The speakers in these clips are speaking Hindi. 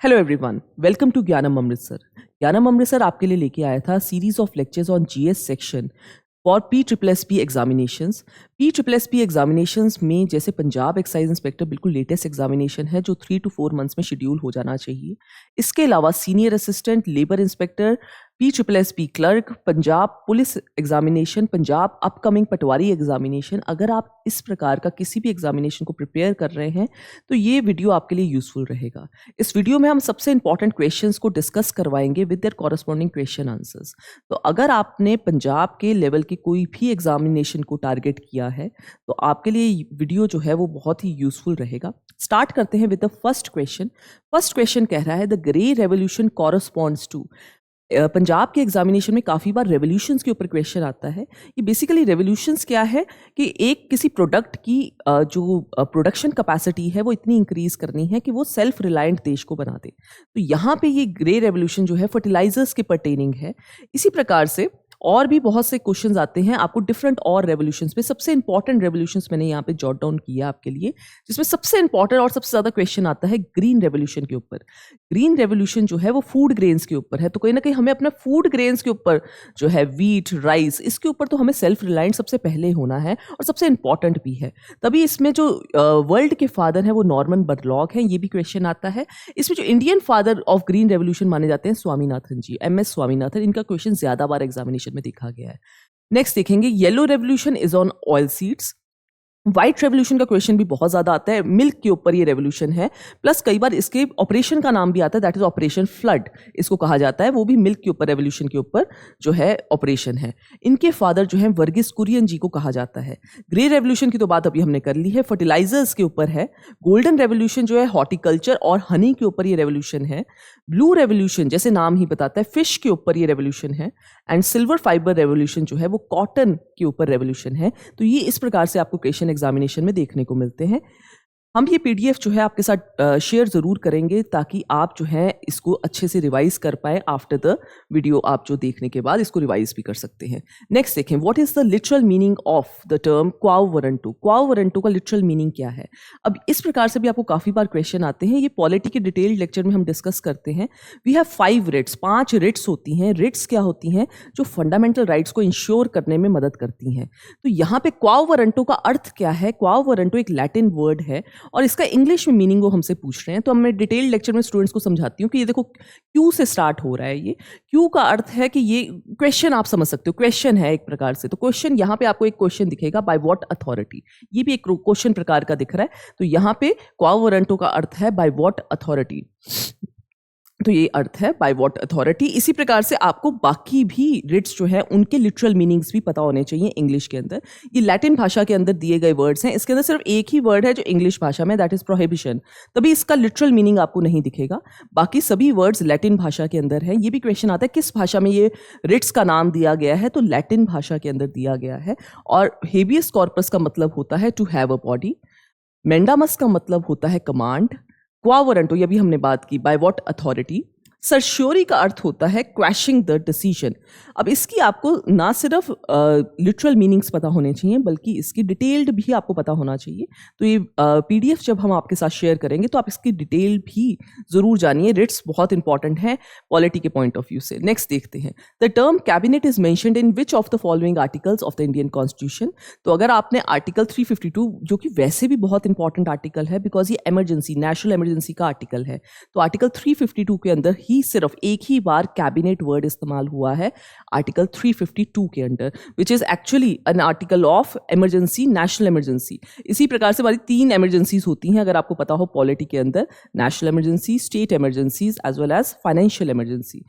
हेलो एवरीवन, वेलकम टू ज्ञानम अमृतसर। ज्ञानम अमृतसर आपके लिए लेके आया था series of lectures on GS section for PSSP examinations. PSSP examinations में जैसे पंजाब एक्साइज इंस्पेक्टर बिल्कुल लेटेस्ट एग्जामिनेशन है जो 3 to 4 मंथ्स में शेड्यूल हो जाना चाहिए। इसके अलावा senior assistant, labour inspector, PSSP clerk, Punjab police examination, Punjab upcoming patwari examination, अगर आप इस प्रकार का किसी भी एग्जामिनेशन को प्रिपेयर कर रहे हैं तो ये वीडियो आपके लिए यूजफुल रहेगा। इस वीडियो में हम सबसे इंपॉर्टेंट क्वेश्चंस को डिस्कस करवाएंगे with their corresponding question answers. तो अगर आपने पंजाब के लेवल के कोई भी एग्जामिनेशन को टारगेट किया है तो आपके लिए वीडियो जो है वो बहुत ही यूजफुल रहेगा। स्टार्ट करते हैं with the first question. First question कह रहा है the grey revolution corresponds to. Punjab के एग्जामिनेशन में काफ़ी बार रेवोल्यूशंस के ऊपर क्वेश्चन आता है। ये बेसिकली रेवोल्यूशंस क्या है कि एक किसी प्रोडक्ट की जो प्रोडक्शन कैपेसिटी है वो इतनी इंक्रीज करनी है कि वो सेल्फ रिलायंट देश को बना दे। तो यहाँ पे ये ग्रे रेवोल्यूशन जो है फर्टिलाइजर्स के पर्टेनिंग है। इसी प्रकार से और भी बहुत से क्वेश्चंस आते हैं आपको डिफरेंट और रेवोल्यूशंस पे। सबसे इंपॉर्टेंट रेवोल्यूशंस मैंने यहाँ पे जॉट डाउन किया आपके लिए, जिसमें सबसे इंपॉर्टेंट और सबसे ज्यादा क्वेश्चन आता है ग्रीन रेवोल्यूशन के ऊपर। ग्रीन रेवोल्यूशन जो है वो फूड ग्रेन्स के ऊपर है, तो कहीं ना कहीं हमें अपना फूड ग्रेन्स के ऊपर जो है वीट, राइस, इसके ऊपर तो हमें सेल्फ रिलायंट सबसे पहले होना है और सबसे इंपॉर्टेंट भी है। तभी इसमें जो वर्ल्ड के फादर हैं वो नॉर्मन बोरलॉग हैं, ये भी क्वेश्चन आता है। इसमें जो Indian father of green revolution माने जाते हैं स्वामीनाथन जी, MS स्वामीनाथन, इनका क्वेश्चन ज्यादा बार एग्जामिनेशन में देखा गया है। नेक्स्ट देखेंगे yellow revolution is on oil seeds. White revolution का क्वेश्चन भी बहुत ज्यादा आता है, मिल्क के ऊपर ये रेवोल्यूशन है, प्लस कई बार इसके ऑपरेशन का नाम भी आता है, दैट इज ऑपरेशन फ्लड इसको कहा जाता है, वो भी मिल्क के ऊपर रेवोल्यूशन के ऊपर जो है ऑपरेशन है। इनके फादर जो है वर्गीस कुरियन जी को कहा जाता है। ग्रे रेवोल्यूशन की तो बात अभी हमने कर ली है, फर्टिलाइजर्स के ऊपर है। गोल्डन रेवोल्यूशन जो है हॉर्टिकल्चर और हनी के ऊपर ये रेवोल्यूशन है। ब्लू रेवोल्यूशन जैसे नाम ही बताता है फिश के ऊपर ये रेवोल्यूशन है। एंड सिल्वर फाइबर रेवोल्यूशन जो है वो कॉटन के ऊपर रेवोल्यूशन है। तो ये इस प्रकार से आपको क्वेश्चन एग्जामिनेशन में देखने को मिलते हैं। हम ये PDF जो है आपके साथ शेयर जरूर करेंगे ताकि आप जो है इसको अच्छे से रिवाइज कर पाए। आफ्टर द वीडियो आप जो देखने के बाद इसको रिवाइज भी कर सकते हैं। नेक्स्ट देखें, what is the literal meaning of the term quo warranto. Quo warranto का लिटरल मीनिंग क्या है? अब इस प्रकार से भी आपको काफी बार क्वेश्चन आते हैं। ये पॉलिटी के डिटेल्ड लेक्चर में हम डिस्कस करते हैं। वी हैव 5 रिट्स, 5 रिट्स होती हैं। रिट्स क्या होती हैं? जो फंडामेंटल राइट्स को इंश्योर करने में मदद करती हैं। तो यहाँ पे क्वाओ वारंटो का अर्थ क्या है? क्वाओ वारंटो एक लैटिन वर्ड है और इसका इंग्लिश में मीनिंग वो हमसे पूछ रहे हैं। तो मैं डिटेल लेक्चर में स्टूडेंट्स को समझाती हूँ कि ये देखो क्यू से स्टार्ट हो रहा है। ये क्यू का अर्थ है कि ये क्वेश्चन आप समझ सकते हो, क्वेश्चन है एक प्रकार से। तो क्वेश्चन यहाँ पे आपको एक क्वेश्चन दिखेगा, बाय व्हाट अथॉरिटी, ये भी एक क्वेश्चन प्रकार का दिख रहा है। तो यहाँ पे क्वाओ वारंटो का अर्थ है बाय व्हाट अथॉरिटी, तो ये अर्थ है बाय व्हाट अथॉरिटी। इसी प्रकार से आपको बाकी भी रिट्स जो है उनके लिटरल मीनिंग्स भी पता होने चाहिए इंग्लिश के अंदर। ये लैटिन भाषा के अंदर दिए गए वर्ड्स हैं, इसके अंदर सिर्फ एक ही वर्ड है जो इंग्लिश भाषा में, दैट इज प्रोहिबिशन, तभी इसका लिटरल मीनिंग आपको नहीं दिखेगा। बाकी सभी वर्ड्स लैटिन भाषा के अंदर है। ये भी क्वेश्चन आता है किस भाषा में ये रिट्स का नाम दिया गया है, तो लैटिन भाषा के अंदर दिया गया है। और हेबियस कॉर्पस का मतलब होता है टू हैव अ बॉडी, मेंडामस का मतलब होता है कमांड, क्वा वारंटो ये भी हमने बात की बाय व्हाट अथॉरिटी। सर्श्योरी का अर्थ होता है क्वैशिंग द डिसीजन। अब इसकी आपको ना सिर्फ लिटरल मीनिंग्स पता होने चाहिए बल्कि इसकी डिटेल्ड भी आपको पता होना चाहिए। तो ये PDF जब हम आपके साथ शेयर करेंगे तो आप इसकी डिटेल भी जरूर जानिए। रिट्स बहुत इंपॉर्टेंट है पॉलिटी के पॉइंट ऑफ व्यू से। नेक्स्ट देखते हैं, the term cabinet is mentioned in which of the following articles of the Indian constitution. तो अगर आपने आर्टिकल 352, जो कि वैसे भी बहुत इंपॉर्टेंट आर्टिकल है बिकॉज ये इमरजेंसी, नेशनल इमरजेंसी का आर्टिकल है, तो आर्टिकल 352 के अंदर ही सिर्फ एक ही बार कैबिनेट वर्ड इस्तेमाल हुआ है आर्टिकल 352 के अंदर, which is actually an article of emergency, national emergency. इसी प्रकार से हमारी 3 इमरजेंसीज होती हैं अगर आपको पता हो पॉलिटी के अंदर, national emergency, state emergencies as well as financial emergency.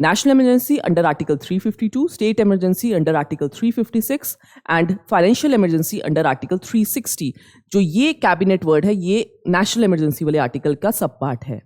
National emergency under article 352, state emergency under article 356 and financial emergency under article 360। जो ये कैबिनेट वर्ड है ये नेशनल इमरजेंसी वाले आर्टिकल का सब पार्ट है।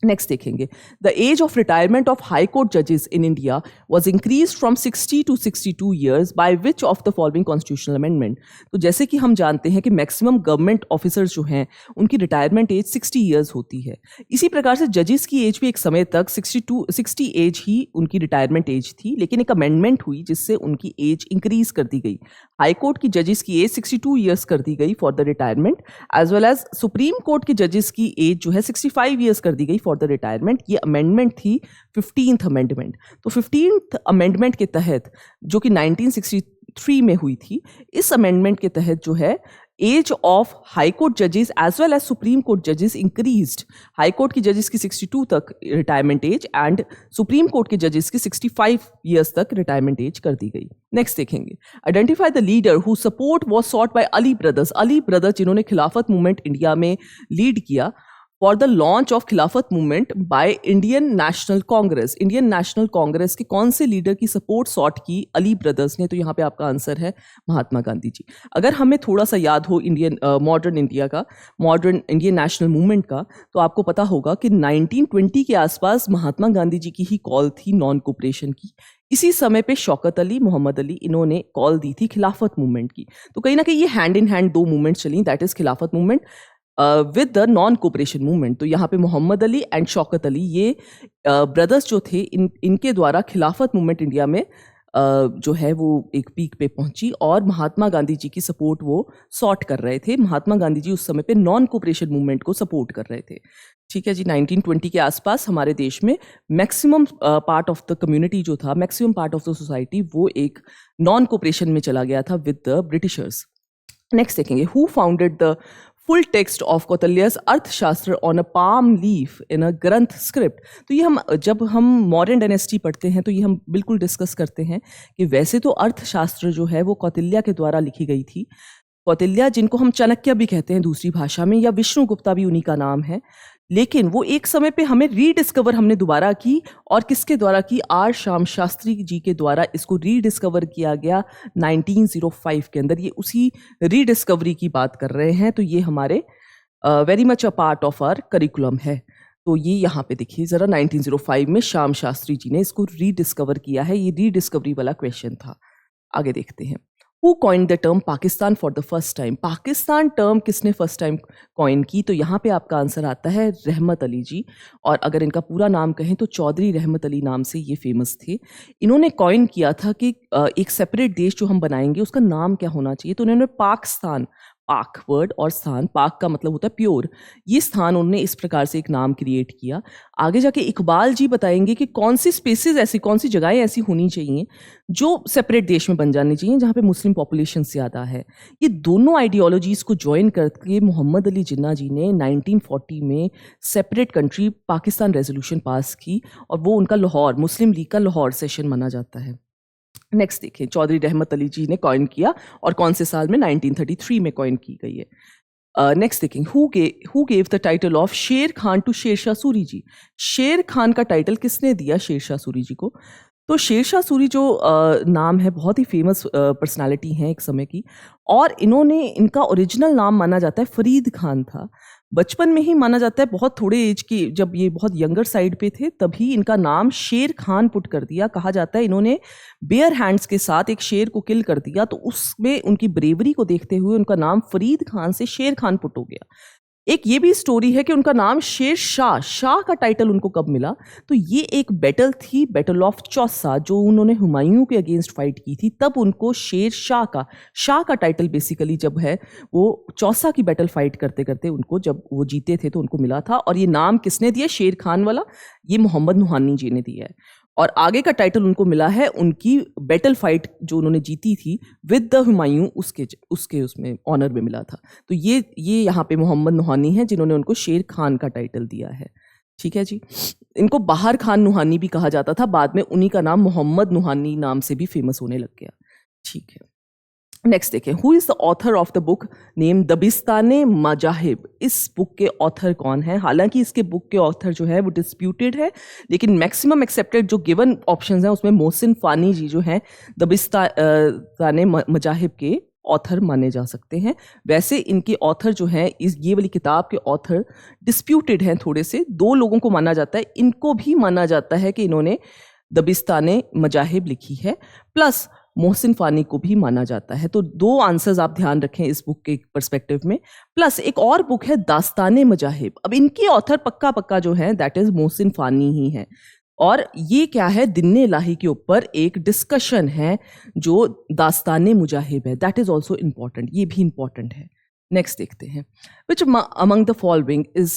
नेक्स्ट देखेंगे, the age of retirement of high court जजेस in India was increase from 60 to 62 years by which of the following constitutional amendment. तो जैसे कि हम जानते हैं कि मैक्सिमम गवर्नमेंट ऑफिसर्स जो हैं उनकी रिटायरमेंट एज 60 ईयर्स होती है। इसी प्रकार से जजेस की एज भी एक समय तक 60 एज ही उनकी रिटायरमेंट एज थी, लेकिन एक अमेंडमेंट हुई जिससे उनकी एज इंक्रीज कर दी गई। हाई कोर्ट की जजेस की एज 62 ईयर्स कर दी गई for the retirement, as well as Supreme Court के जजेस की एज जो है 65 ईयर्स कर दी गई फॉर द रिटायरमेंट। ये अमेंडमेंट थी 15th अमेंडमेंट। तो 15th अमेंडमेंट के तहत, जो कि 1963 में हुई थी, इस अमेंडमेंट के तहत जो है एज ऑफ हाई कोर्ट जजेस as well as Supreme court जजेस इंक्रीज्ड। हाई कोर्ट की जजेस की 62 तक retirement age and supreme Court के जजेस की 65 ईयर्स तक रिटायरमेंट एज कर दी गई। नेक्स्ट देखेंगे, identify the leader who support was sought by Ali brothers. Ali brothers जिन्होंने खिलाफत मूवमेंट इंडिया में लीड किया for the launch of Khilafat movement by Indian National Congress. Indian National Congress के कौन से लीडर की सपोर्ट सॉट की? अली ब्रदर्स ने। तो यहाँ पे आपका आंसर है महात्मा गांधी जी। अगर हमें थोड़ा सा याद हो इंडियन मॉडर्न इंडिया का, मॉडर्न इंडियन नेशनल मूवमेंट का, तो आपको पता होगा कि 1920 के आसपास महात्मा गांधी जी की ही कॉल थी नॉन कोऑपरेशन की। इसी समय पे शौकत अली, मोहम्मद अली, इन्होंने कॉल दी थी खिलाफत मूवमेंट की। तो कहीं ना कहीं ये हैंड इन हैंड दो मूवमेंट चली, दैट इज खिलाफत movement with the non cooperation movement. तो यहाँ पे मोहम्मद अली एंड शौकत अली, ये ब्रदर्स जो थे, इनके द्वारा खिलाफत मूवमेंट इंडिया में जो है वो एक पीक पे पहुंची और महात्मा गांधी जी की सपोर्ट वो सॉर्ट कर रहे थे। महात्मा गांधी जी उस समय पे नॉन कोऑपरेशन मूवमेंट को सपोर्ट कर रहे थे। ठीक है जी। 1920 के आसपास हमारे देश में maximum part of the community जो था, maximum part of the society, वो एक नॉन कोऑपरेशन में चला गया था विद द ब्रिटिशर्स। नेक्स्ट देखेंगे, who founded the full text of Kautilya's Arthashastra on a palm leaf in a Grantha script. तो ये जब हम मॉडर्न डायनेस्टी पढ़ते हैं तो ये हम बिल्कुल डिस्कस करते हैं कि वैसे तो अर्थशास्त्र जो है वो कौटिल्य के द्वारा लिखी गई थी। कौटिल्य, जिनको हम चाणक्य भी कहते हैं दूसरी भाषा में, या विष्णुगुप्ता भी उन्हीं का नाम है, लेकिन वो एक समय पे हमें रीडिस्कवर हमने दोबारा की, और किसके द्वारा की? आर श्याम शास्त्री जी के द्वारा इसको रीडिस्कवर किया गया 1905 के अंदर। ये उसी रीडिस्कवरी की बात कर रहे हैं। तो ये हमारे very much a part of our curriculum है। तो ये यहाँ पे देखिए ज़रा, 1905 में श्याम शास्त्री जी ने इसको रीडिस्कवर किया है। ये रीडिस्कवरी वाला क्वेश्चन था। आगे देखते हैं, Who coined the term Pakistan for the first time? Pakistan term किसने फर्स्ट टाइम कॉइन की? तो यहाँ पे आपका आंसर आता है रहमत अली जी। और अगर इनका पूरा नाम कहें तो चौधरी रहमत अली नाम से ये फेमस थे। इन्होंने कॉइन किया था कि एक सेपरेट देश जो हम बनाएंगे उसका नाम क्या होना चाहिए। तो उन्होंने पाकिस्तान, पाक वर्ड और स्थान, पाक का मतलब होता है प्योर, ये स्थान उन्होंने इस प्रकार से एक नाम क्रिएट किया। आगे जाके इकबाल जी बताएंगे कि कौन सी स्पेसेस ऐसी, कौन सी जगहें ऐसी होनी चाहिए जो सेपरेट देश में बन जानी चाहिए जहाँ पे मुस्लिम पॉपुलेशन ज़्यादा है। ये दोनों आइडियोलॉजीज़ को ज्वाइन करके मोहम्मद अली जिन्ना जी ने 1940 में separate country Pakistan resolution pass की, और वो उनका लाहौर, मुस्लिम लीग का लाहौर सेशन माना जाता है। नेक्स्ट देखें, चौधरी रहमत अली जी ने कॉइन किया, और कौन से साल में? 1933 में कॉइन की गई है। नेक्स्ट देखें, who gave the title of शेर खान टू शेरशाह सूरी जी? शेर खान का टाइटल किसने दिया शेरशाह सूरी जी को? तो शेरशाह सूरी जो नाम है, बहुत ही फेमस पर्सनालिटी हैं एक समय की, और इनका ओरिजिनल नाम माना जाता है फरीद खान था। बचपन में ही माना जाता है, बहुत थोड़े एज की, जब ये बहुत यंगर साइड पे थे तभी इनका नाम शेर खान पुट कर दिया। कहा जाता है इन्होंने बेयर हैंड्स के साथ एक शेर को किल कर दिया, तो उसमें उनकी ब्रेवरी को देखते हुए उनका नाम फरीद खान से शेर खान पुट हो गया। एक ये भी स्टोरी है कि उनका नाम शेर शाह, शाह का टाइटल उनको कब मिला? तो ये एक बैटल थी, बैटल ऑफ चौसा, जो उन्होंने हुमायूं के अगेंस्ट फाइट की थी, तब उनको शेर शाह का टाइटल बेसिकली जब है वो चौसा की बैटल फाइट करते करते उनको, जब वो जीते थे तो उनको मिला था। और ये नाम किसने दिया शेर खान वाला? ये मोहम्मद नुहानी जी ने दिया है। और आगे का टाइटल उनको मिला है उनकी बैटल फाइट जो उन्होंने जीती थी विद द हुमायूं, उसके उसमें ऑनर में मिला था। तो ये यहाँ पे मोहम्मद नुहानी है जिन्होंने उनको शेर खान का टाइटल दिया है। ठीक है जी। इनको बाहर खान नुहानी भी कहा जाता था, बाद में उन्हीं का नाम मोहम्मद नुहानी नाम से भी फेमस होने लग गया। ठीक है, नेक्स्ट देखें, who is the author of the book name Dabistane Mazahib? इस बुक के ऑथर कौन है? हालांकि इसके बुक के ऑथर जो है वो डिस्प्यूटेड है, लेकिन मैक्सिमम एक्सेप्टेड जो गिवन ऑप्शंस हैं उसमें मोहसिन फानी जी जो हैं दबिस्ताने मजाहिब के ऑथर माने जा सकते हैं। वैसे इनके ऑथर जो हैं, ये वाली किताब के ऑथर डिस्प्यूटेड हैं थोड़े से। दो लोगों को माना जाता है, इनको भी माना जाता है कि इन्होंने दबिस्ताने मजाहिब लिखी है, प्लस मोहसिन फानी को भी माना जाता है। तो दो आंसर्स आप ध्यान रखें इस बुक के पर्सपेक्टिव में। प्लस एक और बुक है दास्ताने मजाहिब, अब इनकी ऑथर पक्का जो है दैट इज मोहसिन फानी ही है। और ये क्या है? दिन्ने इलाही के ऊपर एक डिस्कशन है जो दास्ताने मुजाहिब है, दैट इज ऑल्सो इम्पॉर्टेंट, ये भी इम्पॉर्टेंट है। नेक्स्ट देखते हैं, which among the following is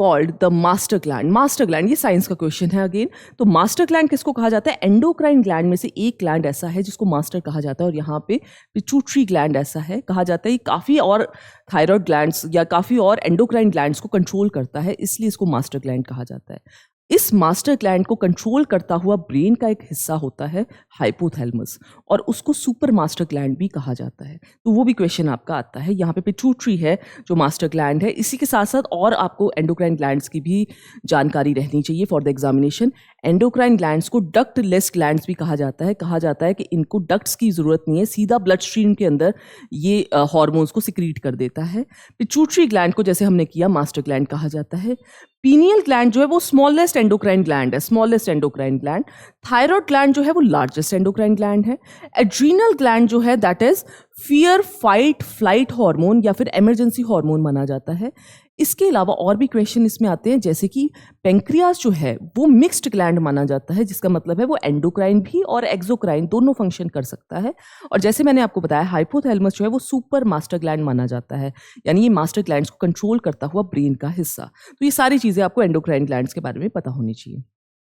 called the master gland. Master gland, ये साइंस का क्वेश्चन है अगेन। तो मास्टर ग्लैंड किसको कहा जाता है? एंडोक्राइन ग्लैंड में से एक ग्लैंड ऐसा है जिसको मास्टर कहा जाता है, और यहाँ पे पिट्यूटरी ग्लैंड ऐसा है, कहा जाता है काफ़ी और थायराइड ग्लैंड्स या काफ़ी और एंडोक्राइन ग्लैंड्स को कंट्रोल करता है, इसलिए इसको मास्टर ग्लैंड कहा जाता है। इस मास्टर ग्लैंड को कंट्रोल करता हुआ ब्रेन का एक हिस्सा होता है हाइपोथैलेमस, और उसको सुपर मास्टर ग्लैंड भी कहा जाता है। तो वो भी क्वेश्चन आपका आता है। यहाँ पे पिट्यूटरी है जो मास्टर ग्लैंड है। इसी के साथ साथ और आपको एंडोक्राइन ग्लैंड्स की भी जानकारी रहनी चाहिए for the examination. Endocrine glands को डक्टलेस ग्लैंड्स भी कहा जाता है। कहा जाता है कि इनको डक्ट्स की ज़रूरत नहीं है, सीधा ब्लड स्ट्रीम के अंदर ये हॉर्मोन्स को सिक्रीट कर देता है। पिट्यूटरी ग्लैंड को जैसे हमने किया मास्टर ग्लैंड कहा जाता है। पीनियल ग्लैंड जो है वो स्मॉलेस्ट एंडोक्राइन ग्लैंड है, smallest endocrine gland. Thyroid gland जो है वो लार्जेस्ट एंडोक्राइन ग्लैंड है। एड्रीनल ग्लैंड जो है that is fear fight flight hormone या फिर इमरजेंसी हार्मोन माना जाता है। इसके अलावा और भी क्वेश्चन इसमें आते हैं, जैसे कि पेंक्रियास जो है वो मिक्स्ड ग्लैंड माना जाता है, जिसका मतलब है वो एंडोक्राइन भी और एक्सोक्राइन दोनों फंक्शन कर सकता है। और जैसे मैंने आपको बताया हाइपोथैलेमस जो है वो सुपर मास्टर ग्लैंड माना जाता है, यानी ये मास्टर ग्लैंड्स को कंट्रोल करता हुआ ब्रेन का हिस्सा। तो ये सारी चीज़ें आपको एंडोक्राइन ग्लैंड्स के बारे में पता होनी चाहिए।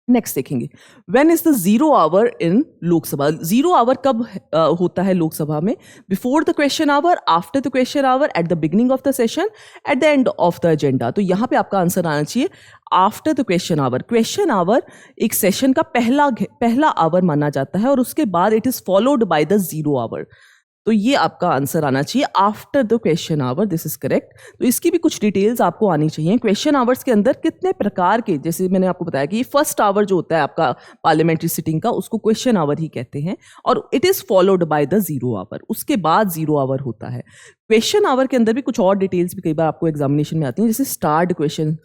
नेक्स्ट देखेंगे, when is the zero hour in Lok Sabha. Zero hour कब होता है लोकसभा में? Before the question hour, after the question hour, at the beginning of the session, at the end of the agenda. तो यहाँ पे आपका आंसर आना चाहिए after the question hour. Question hour एक सेशन का पहला आवर माना जाता है, और उसके बाद it is followed by the zero hour. तो ये आपका आंसर आना चाहिए after the question hour, this is correct. तो इसकी भी कुछ डिटेल्स आपको आनी चाहिए। क्वेश्चन आवर्स के अंदर कितने प्रकार के, जैसे मैंने आपको बताया कि ये फर्स्ट आवर जो होता है आपका पार्लियामेंट्री सिटिंग का, उसको क्वेश्चन आवर ही कहते हैं, और it is followed by the zero our. उसके बाद जीरो आवर होता है। क्वेश्चन आवर के अंदर भी कुछ और डिटेल्स भी कई बार आपको एग्जामिनेशन में आती हैं, जैसे स्टार्ड क्वेश्चन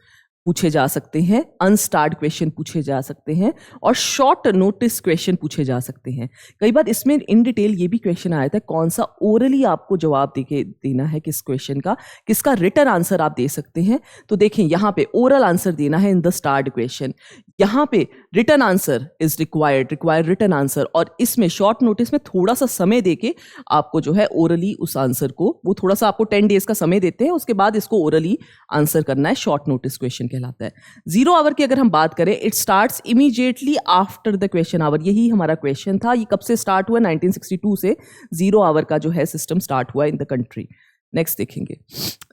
पूछे जा सकते हैं, अनस्टार्ड क्वेश्चन पूछे जा सकते हैं, और शॉर्ट नोटिस क्वेश्चन पूछे जा सकते हैं। कई बार इसमें इन डिटेल ये भी क्वेश्चन आया था कौन सा ओरली आपको जवाब देके देना है किस क्वेश्चन का, किसका रिटन आंसर आप दे सकते हैं। तो देखें यहाँ पे ओरल आंसर देना है इन द स्टार्ड क्वेश्चन, यहाँ पे written answer is required written answer, और इसमें शॉर्ट नोटिस में थोड़ा सा समय देके आपको जो है ओरली उस आंसर को, वो थोड़ा सा आपको 10 डेज का समय देते हैं, उसके बाद इसको ओरली आंसर करना है। शॉर्ट नोटिस क्वेश्चन कहलाता है। जीरो आवर की अगर हम बात करें, it starts immediately after the question hour. यही हमारा क्वेश्चन था। ये कब से स्टार्ट हुआ? 1962 से जीरो आवर का जो है सिस्टम स्टार्ट हुआ इन द कंट्री। नेक्स्ट देखेंगे,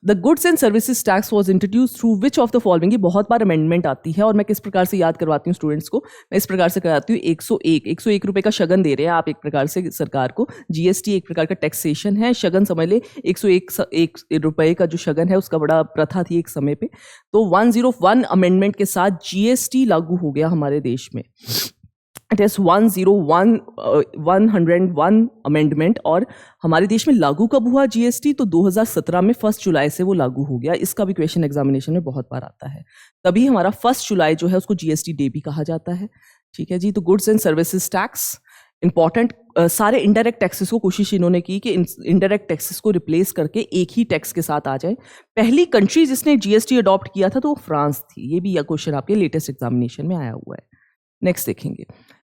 the goods and services tax was introduced through which of the following. ये बहुत बार अमेंडमेंट आती है, और मैं किस प्रकार से याद करवाती हूँ स्टूडेंट्स को? मैं इस प्रकार से कराती हूँ, 101 रुपए का शगन दे रहे हैं आप एक प्रकार से सरकार को। जीएसटी एक प्रकार का टैक्सेशन है, शगन समझ ले। 101 रुपए का जो शगन है उसका बड़ा प्रथा थी एक समय पे। तो 101 अमेंडमेंट के साथ जीएसटी लागू हो गया हमारे देश में। इट इज 101 अमेंडमेंट, और हमारे देश में लागू कब हुआ जीएसटी? तो 2017 में 1 जुलाई से वो लागू हो गया। इसका भी क्वेश्चन एग्जामिनेशन में बहुत बार आता है। तभी हमारा 1 जुलाई जो है उसको जीएसटी डे भी कहा जाता है। ठीक है जी। तो goods and services tax important. सारे इनडायरेक्ट टैक्सेस को कोशिश इन्होंने की कि इनडायरेक्ट टैक्सेस को रिप्लेस करके एक ही टैक्स के साथ आ जाए। पहली कंट्री जिसने जीएसटी अडॉप्ट किया था तो वो फ्रांस थी। ये भी यह क्वेश्चन आपके लेटेस्ट एग्जामिनेशन में आया हुआ है। नेक्स्ट देखेंगे,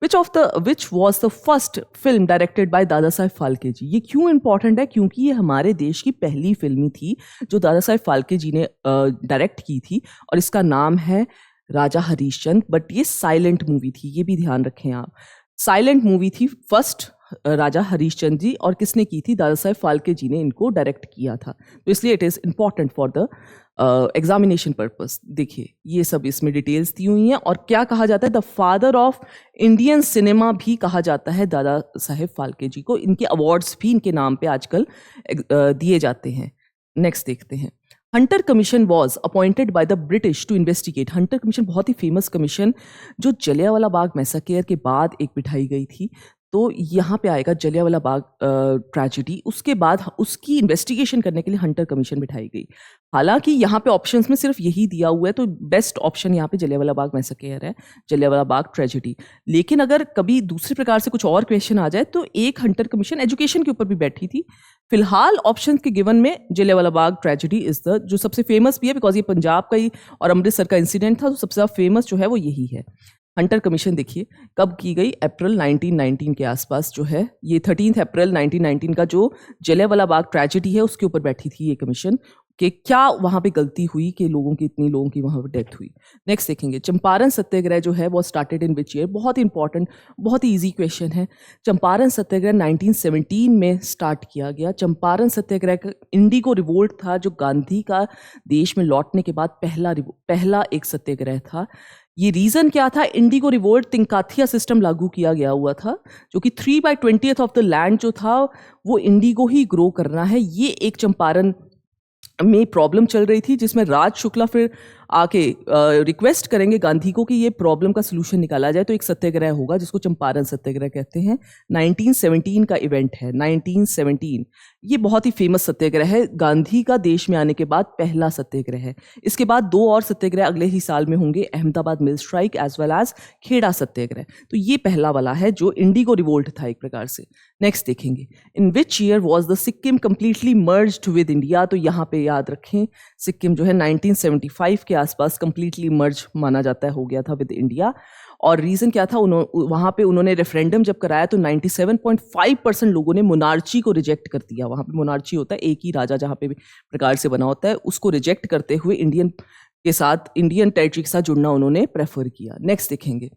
which was the first film directed by Dada Saheb Phalke जी। ये क्यों इंपॉर्टेंट है? क्योंकि ये हमारे देश की पहली फिल्म थी जो दादा साहेब फाल्के जी ने डायरेक्ट की थी, और इसका नाम है राजा हरीशचंद्र। बट ये साइलेंट मूवी थी, ये भी ध्यान रखें आप। साइलेंट मूवी थी फर्स्ट राजा हरीशचंद्र जी, और किसने की थी? दादा साहेब फाल्के जी ने इनको डायरेक्ट किया था। तो इसलिए it is important for the examination purpose. देखिए ये सब इसमें डिटेल्स दी हुई हैं। और क्या कहा जाता है? The father of Indian cinema भी कहा जाता है दादा साहेब फाल्के जी को। इनके अवार्ड्स भी इनके नाम पे आजकल दिए जाते हैं। नेक्स्ट देखते हैं, Hunter Commission was appointed by the British to investigate. Hunter Commission बहुत ही फेमस कमीशन जो जलियांवाला बाग मैसाकेयर के बाद एक बिठाई गई थी। तो यहाँ पे आएगा जलियांवाला बाग ट्रेजेडी। उसके बाद उसकी इन्वेस्टिगेशन करने के लिए हंटर कमीशन बिठाई गई। हालांकि यहाँ पे ऑप्शंस में सिर्फ यही दिया हुआ है, तो बेस्ट ऑप्शन यहाँ पे जलियांवाला बाग मैसाकेयर है, जलियांवाला बाग ट्रेजेडी। लेकिन अगर कभी दूसरे प्रकार से कुछ और क्वेश्चन आ जाए तो एक हंटर कमीशन एजुकेशन के ऊपर भी बैठी थी। फिलहाल ऑप्शन के गिवन में Jallianwala Bagh tragedy is the जो सबसे फेमस भी है, बिकॉज ये पंजाब का ही और अमृतसर का इंसिडेंट था, तो सबसे ज़्यादा फेमस जो है वो यही है। हंटर कमीशन देखिए कब की गई? अप्रैल 1919 के आसपास जो है ये 13 अप्रैल 1919 का जो जलियांवाला बाग ट्रेजेडी है उसके ऊपर बैठी थी ये कमीशन। कि क्या वहाँ पे गलती हुई कि इतनी लोगों की वहाँ पे डेथ हुई। नेक्स्ट देखेंगे, चंपारण सत्याग्रह जो है वो स्टार्टेड इन विच ईयर। बहुत ही इंपॉर्टेंट, बहुत ही ईजी क्वेश्चन है। चंपारण सत्याग्रह 1917 में स्टार्ट किया गया। चंपारण सत्याग्रह का इंडिगो रिवोल्ट था, जो गांधी का देश में लौटने के बाद पहला एक सत्याग्रह था। ये रीजन क्या था? इंडिगो रिवोल्ट, तिनकाथिया सिस्टम लागू किया गया हुआ था, जो कि 3/20 ऑफ द लैंड जो था वो इंडिगो ही ग्रो करना है। ये एक चंपारण में प्रॉब्लम चल रही थी, जिसमें राज शुक्ला फिर आके रिक्वेस्ट करेंगे गांधी को कि ये प्रॉब्लम का सलूशन निकाला जाए, तो एक सत्याग्रह होगा जिसको चंपारण सत्याग्रह कहते हैं। 1917 का इवेंट है, 1917। ये बहुत ही फेमस सत्याग्रह है, गांधी का देश में आने के बाद पहला सत्याग्रह है। इसके बाद 2 और सत्याग्रह अगले ही साल में होंगे, Ahmedabad mill strike as well as Kheda Satyagraha. तो ये पहला वाला है जो इंडिगो रिवोल्ट था एक प्रकार से। नेक्स्ट देखेंगे, in which year was the Sikkim completely merged with India. तो यहाँ पे याद रखें, सिक्किम जो है 1975 के आसपास कंप्लीटली मर्ज माना जाता है, हो गया था विद इंडिया। और रीज़न क्या था? वहाँ पे उन्होंने रेफरेंडम जब कराया तो 97.5% लोगों ने मोनार्ची को रिजेक्ट कर दिया। वहाँ पे मोनार्ची होता है, एक ही राजा जहाँ पे भी प्रकार से बना होता है, उसको रिजेक्ट करते हुए इंडियन टेरिटरी के साथ जुड़ना उन्होंने प्रेफर किया। नेक्स्ट देखेंगे,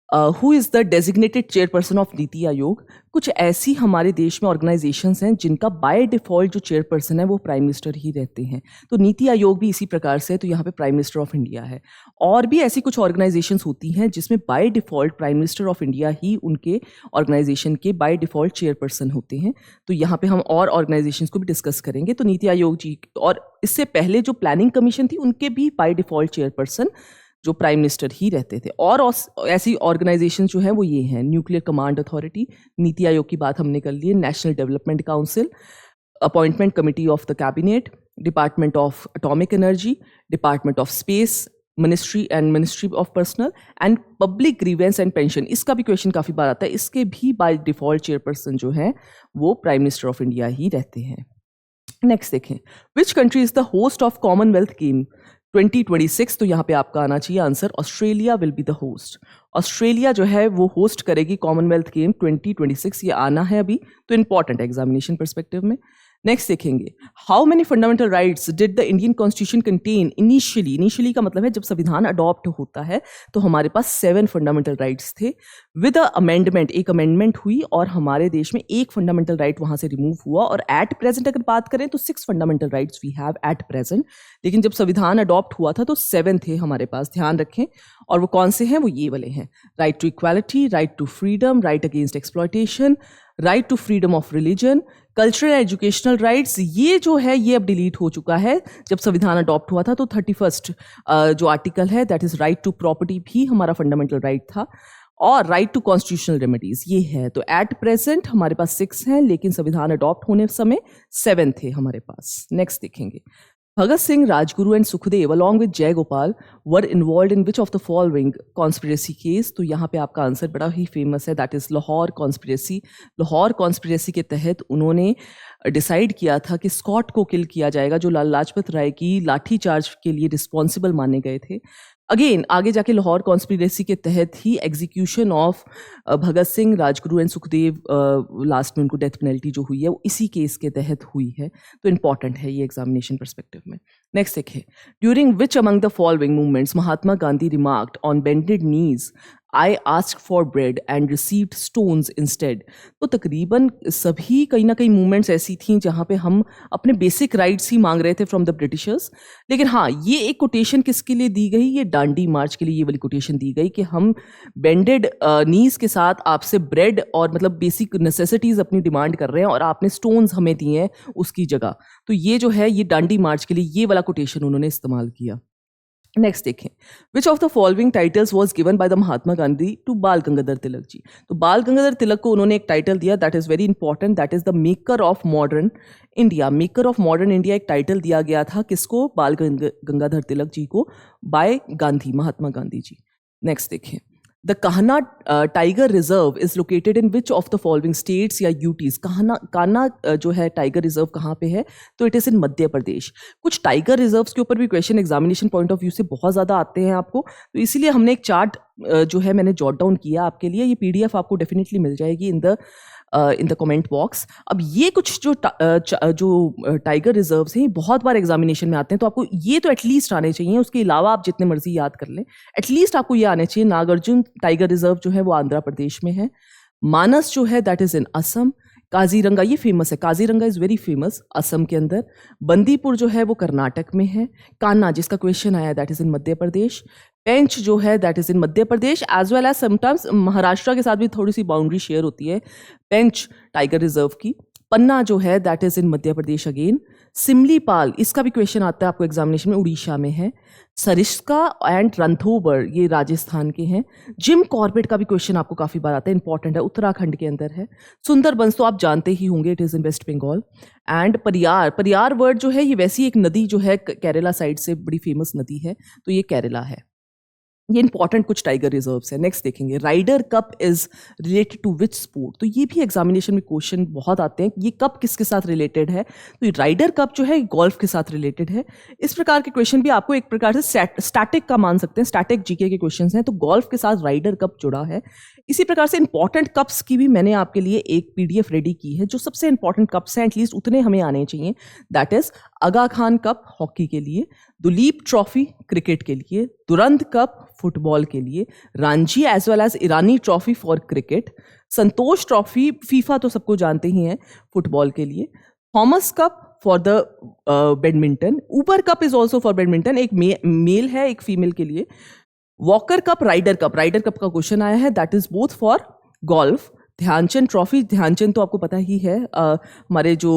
who is the designated chairperson of NITI Aayog. कुछ ऐसी हमारे देश में ऑर्गेनाइजेशंस हैं जिनका बाय डिफॉल्ट जो चेयरपर्सन है वो प्राइम मिनिस्टर ही रहते हैं। तो नीति आयोग भी इसी प्रकार से है, तो यहाँ पे प्राइम मिनिस्टर ऑफ इंडिया है। और भी ऐसी कुछ ऑर्गेनाइजेशंस होती हैं जिसमें by default prime minister of India ही उनके ऑर्गेनाइजेशन के बाय डिफॉल्ट चेयरपर्सन होते हैं। तो यहाँ पे हम और ऑर्गेनाइजेशंस को भी डिस्कस करेंगे। तो नीति आयोग जी, और इससे पहले जो प्लानिंग कमीशन थी उनके भी बाय डिफॉल्ट चेयरपर्सन जो प्राइम मिनिस्टर ही रहते थे। और ऐसी ऑर्गेनाइजेशन जो है वो ये हैं, nuclear command authority, NITI Aayog की बात हमने कर ली है, national development council, appointment committee of the cabinet, department of atomic energy, department of space, ministry of personal and public grievance and pension. इसका भी क्वेश्चन काफ़ी बार आता है। इसके भी बाय डिफॉल्ट चेयरपर्सन जो है वो प्राइम मिनिस्टर ऑफ इंडिया ही रहते हैं। नेक्स्ट देखें, which country is the host of Commonwealth game 2026। तो यहाँ पे आपका आना चाहिए answer, Australia will be the host. Australia जो है वो होस्ट करेगी कॉमनवेल्थ गेम 2026। ये आना है अभी, तो इंपॉर्टेंट है एग्जामिनेशन परस्पेक्टिव में। नेक्स्ट देखेंगे, how many fundamental rights did the Indian constitution contain initially का मतलब है जब संविधान अडॉप्ट होता है तो हमारे पास 7 फंडामेंटल राइट्स थे। विद अ अमेंडमेंट, एक अमेंडमेंट हुई और हमारे देश में एक फंडामेंटल राइट वहां से रिमूव हुआ। और एट प्रेजेंट अगर बात करें तो 6 fundamental rights we have at present, लेकिन जब संविधान अडॉप्ट हुआ था तो 7 थे हमारे पास, ध्यान रखें। और वो कौन से हैं? वो ये वाले हैं, right to equality, right to freedom, right against exploitation, right to freedom of religion, cultural educational rights. ये जो है ये अब डिलीट हो चुका है। जब संविधान अडॉप्ट हुआ था तो 31 जो आर्टिकल है that is right to property भी हमारा फंडामेंटल राइट था, और राइट टू कॉन्स्टिट्यूशनल रेमेडीज ये है। तो एट प्रेजेंट हमारे पास 6 हैं, लेकिन संविधान अडॉप्ट होने समय 7 थे हमारे पास। नेक्स्ट देखेंगे, Bhagat Singh, Rajguru and Sukhdev along with Jai Gopal were involved in which of the following conspiracy case। तो यहाँ पे आपका आंसर बड़ा ही फेमस है, that is Lahore conspiracy. Lahore conspiracy के तहत उन्होंने डिसाइड किया था कि स्कॉट को किल किया जाएगा, जो लाला लाजपत राय की लाठी चार्ज के लिए रिस्पॉन्सिबल माने गए थे। अगेन आगे जाके लाहौर कॉन्स्पिरेसी के तहत ही execution of Bhagat Singh, Rajguru and Sukhdev, last में उनको डेथ पेनल्टी जो हुई है वो इसी केस के तहत हुई है। तो इंपॉर्टेंट है ये एग्जामिनेशन परस्पेक्टिव में। नेक्स्ट देखिए, during which among the following movements Mahatma Gandhi remarked on bended knees I ask for bread and received stones instead. तो तकरीबन सभी कहीं ना कहीं मूवमेंट्स ऐसी थी जहाँ पे हम अपने बेसिक राइट्स ही मांग रहे थे फ्रॉम द ब्रिटिशर्स। लेकिन हाँ, ये एक कोटेशन किसके लिए दी गई? ये डांडी मार्च के लिए ये वाली कोटेशन दी गई कि हम बेंडेड नीज के साथ आपसे ब्रेड और मतलब बेसिक नेसेसिटीज अपनी डिमांड कर रहे हैं और आपने स्टोन्स हमें दिए हैं उसकी जगह। तो ये जो है ये डांडी मार्च के लिए ये वाला कोटेशन उन्होंने इस्तेमाल किया। नेक्स्ट देखें, which of the following titles was given by the Mahatma Gandhi to Bal Gangadhar Tilak ji. तो बाल गंगाधर तिलक को उन्होंने एक टाइटल दिया that is very important, that is the maker of modern India. Maker of modern India एक टाइटल दिया गया था किसको? बाल गंगाधर तिलक जी को, बाय गांधी, महात्मा गांधी जी। नेक्स्ट देखें, the Kanha tiger reserve is located in which of the following states या यूटीज। कान्हा जो है टाइगर रिजर्व कहाँ पे है? तो इट इज इन मध्य प्रदेश। कुछ टाइगर रिजर्व्स के ऊपर भी question examination point of view से बहुत ज़्यादा आते हैं आपको, तो इसीलिए हमने एक चार्ट जो है मैंने जॉट डाउन किया आपके लिए। ये PDF आपको डेफिनेटली मिल जाएगी in the in the comment box. अब ये कुछ जो टाइगर रिजर्व्स हैं ये बहुत बार एग्जामिनेशन में आते हैं, तो आपको ये तो एटलीस्ट आने चाहिए। उसके अलावा आप जितने मर्जी याद कर लें, एटलीस्ट आपको ये आने चाहिए। नागार्जुन टाइगर रिजर्व जो है वो आंध्र प्रदेश में है। मानस जो है दैट इज इन असम। काजीरंगा ये फेमस है, Kaziranga is very famous Assam के अंदर। बंदीपुर जो है वो कर्नाटक में है। कान्हा जिसका क्वेश्चन आया दैट इज इन मध्य प्रदेश। पेंच जो है that is in Madhya Pradesh as well as sometimes Maharashtra के साथ भी थोड़ी सी बाउंड्री शेयर होती है पेंच टाइगर रिजर्व की। पन्ना जो है that is in Madhya Pradesh again. Similipal इसका भी क्वेश्चन आता है आपको एग्जामिनेशन में, उड़ीसा में है। सरिस्का एंड रणथंभौर ये राजस्थान के हैं। जिम कॉर्बेट का भी क्वेश्चन आपको काफी बार आता है, इंपॉर्टेंट है, उत्तराखंड के अंदर है। सुंदरबंस तो आप जानते ही होंगे, it is in West Bengal. And Periyar, Periyar word जो है ये वैसी एक नदी जो है केरला साइड से बड़ी फेमस नदी है, तो ये केरला है। ये इंपॉर्टेंट कुछ टाइगर रिजर्व्स है। नेक्स्ट देखेंगे, Ryder Cup is related to which sport. तो ये भी एग्जामिनेशन में क्वेश्चन बहुत आते हैं, ये कप किसके साथ रिलेटेड है। तो ये राइडर कप जो है गोल्फ के साथ रिलेटेड है। इस प्रकार के क्वेश्चन भी आपको एक प्रकार से स्टैटिक का मान सकते हैं, स्टैटिक जीके के क्वेश्चन हैं, तो गोल्फ के साथ राइडर कप जुड़ा है। इसी प्रकार से इंपॉर्टेंट कप्स की भी मैंने आपके लिए एक पीडीएफ रेडी की है, जो सबसे इंपॉर्टेंट कप्स हैं, एटलीस्ट उतने हमें आने चाहिए। That is Aga Khan cup hockey के लिए, दुलीप ट्रॉफी क्रिकेट के लिए, दुरंत कप फुटबॉल के लिए, Ranji as well as Irani trophy for cricket, Santosh trophy FIFA तो सबको जानते ही हैं फुटबॉल के लिए, Thomas cup for the badminton, Uber cup is also for badminton, एक मेल है एक फीमेल के लिए, वॉकर कप, राइडर कप का क्वेश्चन आया है, that is both for golf. Dhyan Chand trophy, Dhyan Chand तो आपको पता ही है, हमारे जो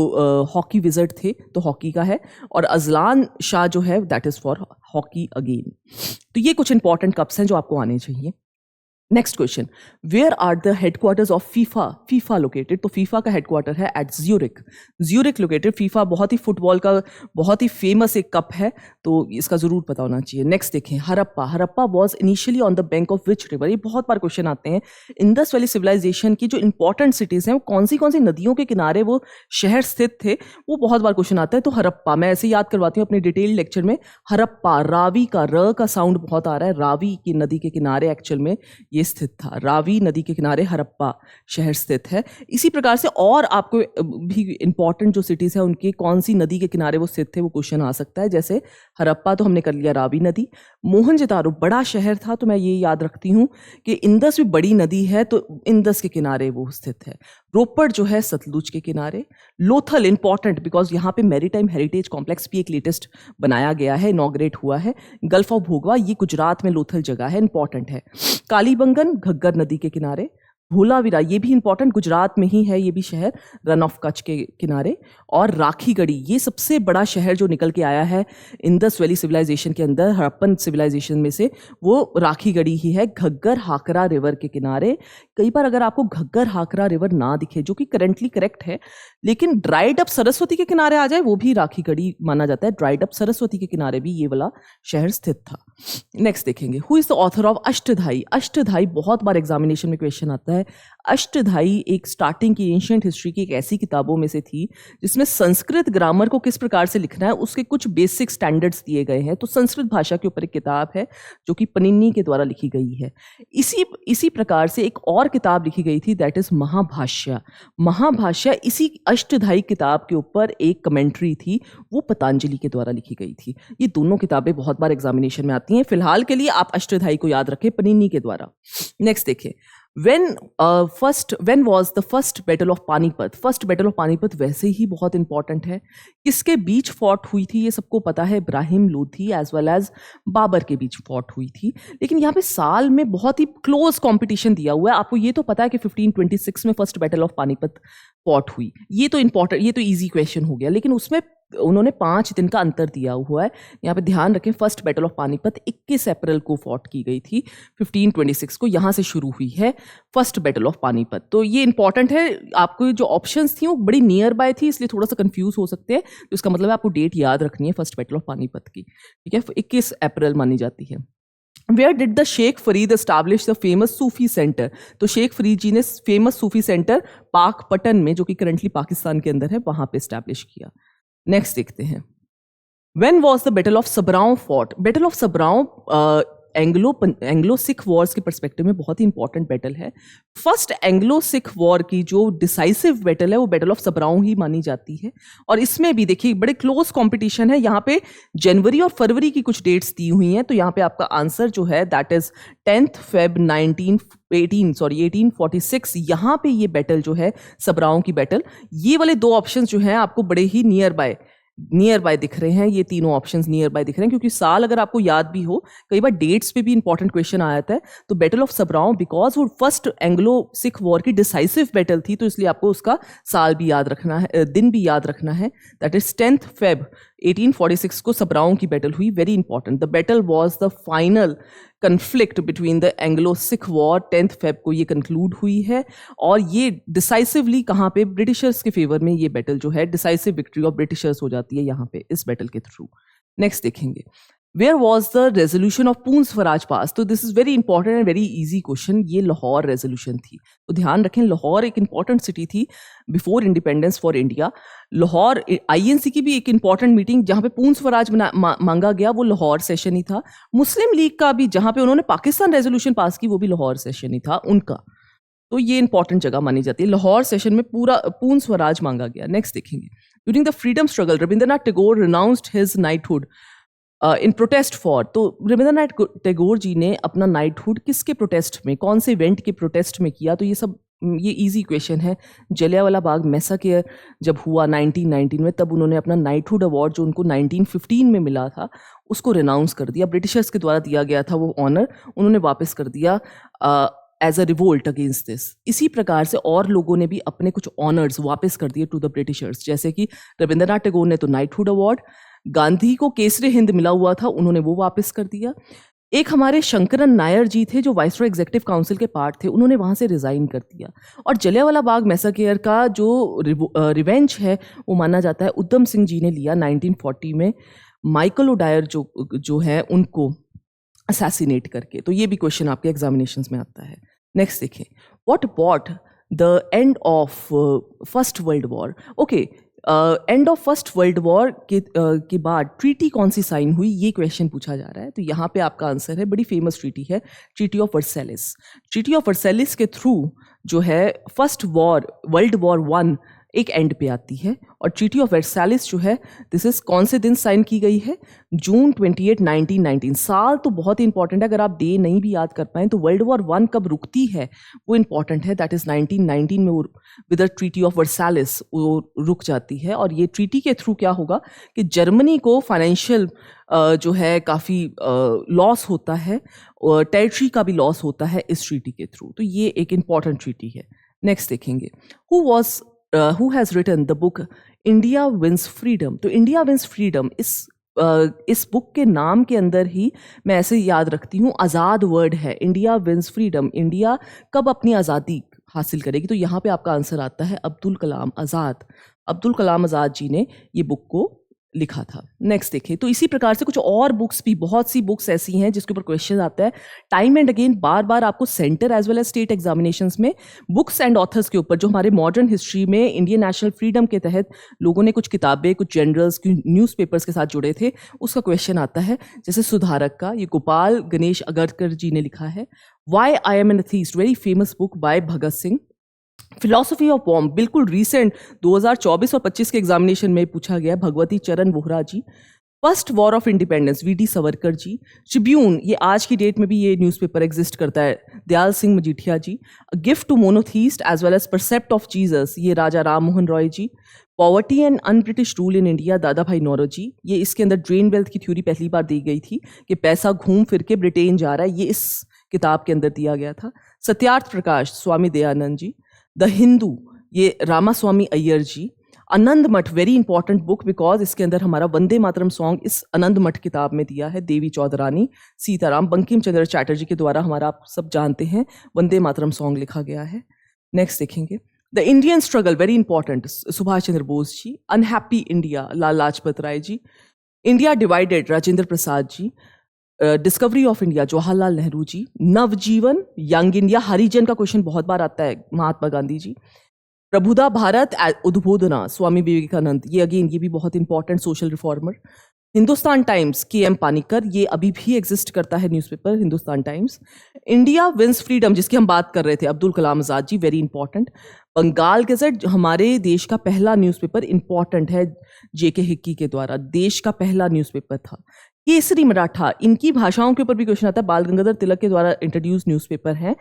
हॉकी विजर्ड थे तो हॉकी का है। और अजलान शाह जो है that is for hockey again. तो ये कुछ इंपॉर्टेंट कप्स हैं जो आपको आने चाहिए। Next question, where are the headquarters of FIFA, FIFA located. तो फीफा का हेडक्वार्टर है at Zurich, Zurich located. FIFA बहुत ही फुटबॉल का बहुत ही फेमस एक कप है, तो इसका जरूर पता होना चाहिए। नेक्स्ट देखें, Harappa, Harappa was initially on the bank of which river. ये बहुत बार क्वेश्चन आते हैं। इंडस वैली सिविलाइजेशन की जो इंपॉर्टेंट सिटीज हैं वो कौन सी नदियों के किनारे वो शहर स्थित थे, वो बहुत बार क्वेश्चन आता है। तो हरप्पा मैं ऐसे याद करवाती हूँ अपने डिटेल लेक्चर में। हरप्पा, रावी का र का साउंड बहुत आ रहा है, रावी की नदी के किनारे एक्चुअल में ये स्थित था। रावी नदी के किनारे हरप्पा शहर स्थित है। इसी प्रकार से और आपको भी इंपॉर्टेंट जो सिटीज है उनके कौन सी नदी के किनारे वो स्थित थे वो क्वेश्चन आ सकता है। जैसे हरप्पा तो हमने कर लिया, रावी नदी। मोहनजोदारो बड़ा शहर था, तो मैं ये याद रखती हूँ कि इंदस भी बड़ी नदी है, तो इंदस के किनारे वो स्थित है। रोपड़ जो है सतलुज के किनारे। लोथल इंपॉर्टेंट बिकॉज यहाँ पे मैरीटाइम हेरिटेज कॉम्प्लेक्स भी एक लेटेस्ट बनाया गया है, इनॉग्रेट हुआ है। गल्फ ऑफ भोगवा ये गुजरात में लोथल जगह है, इंपॉर्टेंट है। कालीबंगन घग्गर नदी के किनारे। धोलावीरा ये भी इंपॉर्टेंट, गुजरात में ही है ये भी शहर, रन ऑफ कच्छ के किनारे। और राखीगढ़ी ये सबसे बड़ा शहर जो निकल के आया है इंडस वैली सिविलाइजेशन के अंदर, हड़प्पन सिविलाइजेशन में से, वो राखीगढ़ी ही है, घग्गर हाकरा रिवर के किनारे। कई बार अगर आपको घग्गर हाकरा रिवर ना दिखे, जो कि करेंटली करेक्ट है, लेकिन ड्राइड अप सरस्वती के किनारे आ जाए, वो भी राखीगढ़ी माना जाता है। ड्राइड अप सरस्वती के किनारे भी ये वाला शहर स्थित था। नेक्स्ट देखेंगे, who is the author of Ashtadhyayi. Ashtadhyayi बहुत बार एग्जामिनेशन में क्वेश्चन आता है। अष्टधाई एक स्टार्टिंग की एंशिएंट हिस्ट्री की एक ऐसी किताबों में से थी जिसमें संस्कृत ग्रामर को किस प्रकार से लिखना है उसके कुछ बेसिक स्टैंडर्ड्स दिए गए हैं। तो संस्कृत भाषा के ऊपर एक किताब है जो कि पनिन्नी के द्वारा लिखी गई है। इसी प्रकार से एक और किताब लिखी गई थी, दैट इज महाभाष्य। महाभाष्य इसी अष्टधाई किताब के ऊपर एक कमेंट्री थी, वो पतंजलि के द्वारा लिखी गई थी। ये दोनों किताबें बहुत बार एग्जामिनेशन में आती हैं। फिलहाल के लिए आप अष्टधाई को याद रखें, पनिन्नी के द्वारा। नेक्स्ट देखिए, when was the first battle of Panipat. First battle of Panipat वैसे ही बहुत इंपॉर्टेंट है। किसके बीच फॉट हुई थी ये सबको पता है, Ibrahim Lodi as well as Babur के बीच फॉट हुई थी। लेकिन यहाँ पे साल में बहुत ही क्लोज कंपटीशन दिया हुआ है। आपको ये तो पता है कि 1526 में first battle of Panipat fought हुई, ये तो इंपॉर्टेंट, ये तो इजी क्वेश्चन हो गया। लेकिन उसमें उन्होंने 5 दिन का अंतर दिया हुआ है। यहाँ पे ध्यान रखें, फर्स्ट बैटल ऑफ पानीपत 21 अप्रैल को फॉट की गई थी 1526 को, यहाँ से शुरू हुई है फर्स्ट बैटल ऑफ पानीपत। तो ये इंपॉर्टेंट है। आपको जो ऑप्शंस थी वो बड़ी नियर बाय थी, इसलिए थोड़ा सा कंफ्यूज हो सकते हैं। तो इसका मतलब है आपको डेट याद रखनी है फर्स्ट बैटल ऑफ पानीपत की, ठीक है, 21 अप्रैल मानी जाती है। Where did the Sheikh Farid establish the famous Sufi centre. तो शेख फरीद जी ने फेमस सूफी सेंटर पाकपटन में, जो कि करंटली पाकिस्तान के अंदर है, वहां पे एस्टैब्लिश किया। नेक्स्ट देखते हैं, When was the Battle of Sabraon fought? Battle of Sabraon Anglo Sikh Wars के परस्पेक्टिव में बहुत ही इंपॉर्टेंट बैटल है। फर्स्ट एंग्लो सिख वॉर की जो डिसाइसिव बैटल है वो बैटल ऑफ सबराउं ही मानी जाती है। और इसमें भी देखिए बड़े क्लोज कंपटीशन है। यहाँ पे जनवरी और फरवरी की कुछ डेट्स दी हुई हैं, तो यहाँ पे आपका आंसर जो है दैट इज 10 फेब 1846। यहाँ पे ये बैटल जो है सबराउं की बैटल, ये वाले दो ऑप्शन जो हैं आपको बड़े ही नियर बाय दिख रहे हैं। ये तीनों ऑप्शंस नियर बाय दिख रहे हैं क्योंकि साल अगर आपको याद भी हो, कई बार डेट्स पे भी इंपॉर्टेंट क्वेश्चन आ जाता है। तो बैटल ऑफ सबराउं बिकॉज वो फर्स्ट एंग्लो सिख वॉर की डिसाइसिव बैटल थी, तो इसलिए आपको उसका साल भी याद रखना है, दिन भी याद रखना है। दैट इज 10 फेब 1846 को सबराउं की बैटल हुई, very important. The battle was the final conflict between the Anglo Sikh war. 10 Feb को ये कंक्लूड हुई है और ये डिसाइसिवली कहाँ पे, ब्रिटिशर्स के फेवर में ये बैटल जो है, डिसाइसिव विक्ट्री ऑफ ब्रिटिशर्स हो जाती है यहाँ पे इस बैटल के थ्रू। नेक्स्ट देखेंगे, where was the resolution of Purna Swaraj pass. तो this is very important and very easy question. ये लाहौर रेजोल्यूशन थी, तो ध्यान रखें लाहौर एक इंपॉर्टेंट सिटी थी before independence for India. Lahore INC की भी एक इंपॉर्टेंट मीटिंग जहां पे पूर्ण स्वराज मांगा गया, वो लाहौर सेशन ही था। मुस्लिम लीग का भी जहां पे उन्होंने पाकिस्तान रेजोल्यूशन पास की, वो भी लाहौर सेशन ही था उनका। तो ये इंपॉर्टेंट जगह मानी जाती है। लाहौर सेशन में पूरा पूर्ण स्वराज मांगा गया। नेक्स्ट देखेंगे, during the freedom struggle Rabindranath Tagore renounced his knighthood in protest for. तो रविंद्रनाथ टैगोर जी ने अपना नाइटहुड किसके प्रोटेस्ट में, कौन से इवेंट के प्रोटेस्ट में किया? तो ये इजी क्वेश्चन है। जलियांवाला बाग मैसाकेयर जब हुआ 1919 में, तब उन्होंने अपना नाइटहुड अवार्ड जो उनको 1915 में मिला था उसको रिनाउंस कर दिया। ब्रिटिशर्स के द्वारा दिया गया था वो ऑनर, उन्होंने वापस कर दिया as a revolt against this. इसी प्रकार से और लोगों ने भी अपने कुछ ऑनर्स वापस कर दिए टू द ब्रिटिशर्स, जैसे कि रविंद्रनाथ टैगोर ने तो नाइटहुड अवार्ड, गांधी को केसरी हिंद मिला हुआ था, उन्होंने वो वापस कर दिया। एक हमारे शंकरन नायर जी थे जो वाइसरॉय एग्जीक्यूटिव काउंसिल के पार्ट थे, उन्होंने वहां से रिजाइन कर दिया। और जलियांवाला बाग मैसाकेयर का जो रिवेंज है वो माना जाता है उधम सिंह जी ने लिया 1940 में, माइकल ओडायर जो है उनको असैसिनेट करके। तो ये भी क्वेश्चन आपके एग्जामिनेशंस में आता है। नेक्स्ट देखें, what bought the end of first world war. Okay, end of first world war के बाद ट्रीटी कौन सी साइन हुई, ये क्वेश्चन पूछा जा रहा है। तो यहाँ पे आपका आंसर है, बड़ी फेमस ट्रीटी है, ट्रीटी ऑफ वर्सैलिस। ट्रीटी ऑफ वर्सैलिस के थ्रू जो है फर्स्ट वॉर, वर्ल्ड वॉर 1 एक एंड पे आती है। और ट्रीटी ऑफ वर्सैलिस जो है दिस इज कौन से दिन साइन की गई है? जून 28, 1919। साल तो बहुत ही इंपॉर्टेंट है, अगर आप डे नहीं भी याद कर पाएं तो वर्ल्ड वॉर 1 कब रुकती है वो इंपॉर्टेंट है। दैट इज 1919 में वो विद द ट्रीटी ऑफ वर्सैलिस वो रुक जाती है। और ये ट्रीटी के थ्रू क्या होगा कि जर्मनी को फाइनेंशियल जो है काफ़ी लॉस होता है, और टेरिटरी का भी लॉस होता है इस ट्रीटी के थ्रू। तो ये एक इंपॉर्टेंट ट्रीटी है। नेक्स्ट देखेंगे, who has written the book India Wins Freedom। तो इंडिया विंस फ्रीडम इस बुक के नाम के अंदर ही मैं ऐसे याद रखती हूँ, आज़ाद वर्ड है। इंडिया विंस फ्रीडम, इंडिया कब अपनी आज़ादी हासिल करेगी? तो यहाँ पे आपका आंसर आता है अब्दुल कलाम आज़ाद। अब्दुल कलाम आज़ाद जी ने ये बुक को लिखा था। नेक्स्ट देखें, तो इसी प्रकार से कुछ और बुक्स भी, बहुत सी बुक्स ऐसी हैं जिसके ऊपर क्वेश्चन आता है टाइम एंड अगेन, बार बार आपको centre as well as state examinations में बुक्स एंड ऑथर्स के ऊपर, जो हमारे मॉडर्न हिस्ट्री में इंडियन नेशनल फ्रीडम के तहत लोगों ने कुछ किताबें, कुछ जनरल्स, न्यूज़पेपर्स के साथ जुड़े थे, उसका क्वेश्चन आता है। जैसे सुधारक का, ये गोपाल गणेश अगरकर जी ने लिखा है। Why I am an atheist, very famous book by Bhagat Singh. Philosophy of warm, बिल्कुल रीसेंट 2024 और 25 के एग्जामिनेशन में पूछा गया, Bhagwati Charan Vohra ji. First war of independence, V D Savarkar ji. Tribune, ये आज की डेट में भी ये न्यूज़पेपर एग्जिस्ट करता है, Dayal Singh Majithia ji. Gift to monotheist as well as precept of Jesus, ये Raja Ram Mohan Roy ji. Poverty and un British rule in India, Dadabhai Naoroji. ये इसके अंदर ड्रेन वेल्थ की थ्योरी पहली बार दी गई थी कि पैसा घूम फिर के ब्रिटेन जा रहा है, ये इस किताब के अंदर दिया गया था। सत्यार्थ प्रकाश, स्वामी दयानंद जी। द हिंदू, ये रामास्वामी अय्यर जी। आनंद मठ, वेरी इंपॉर्टेंट बुक बिकॉज इसके अंदर हमारा वंदे मातरम सॉन्ग इस आनंद मठ किताब में दिया है। देवी चौधरानी सीताराम, बंकिम चंद्र चैटर्जी के द्वारा, हमारा आप सब जानते हैं, वंदे मातरम सॉन्ग लिखा गया है। नेक्स्ट देखेंगे, the Indian struggle, very important, Subhash Chandra Bose ji. Unhappy India, Lala Lajpat Rai ji. India divided, Rajendra Prasad ji. Discovery of India, Jawaharlal Nehru ji. Navjivan, young India, Harijan का क्वेश्चन बहुत बार आता है, महात्मा गांधी जी। प्रबुद्धा भारत उद्बोधना, स्वामी विवेकानंद, ये अगेन ये भी बहुत important social reformer. Hindustan Times, K M Panikkar, ये अभी भी एग्जिस्ट करता है newspaper Hindustan Times. India wins freedom, जिसकी हम बात कर रहे थे, Abdul Kalam Azad ji, very important. Bengal gazette हमारे देश का पहला न्यूज़पेपर, इंपॉर्टेंट है, जेके हिक्की के द्वारा देश का पहला न्यूज़पेपर था। केसरी मराठा, इनकी भाषाओं के ऊपर भी क्वेश्चन आता है, बाल गंगाधर तिलक के द्वारा इंट्रोड्यूस न्यूज़पेपर है।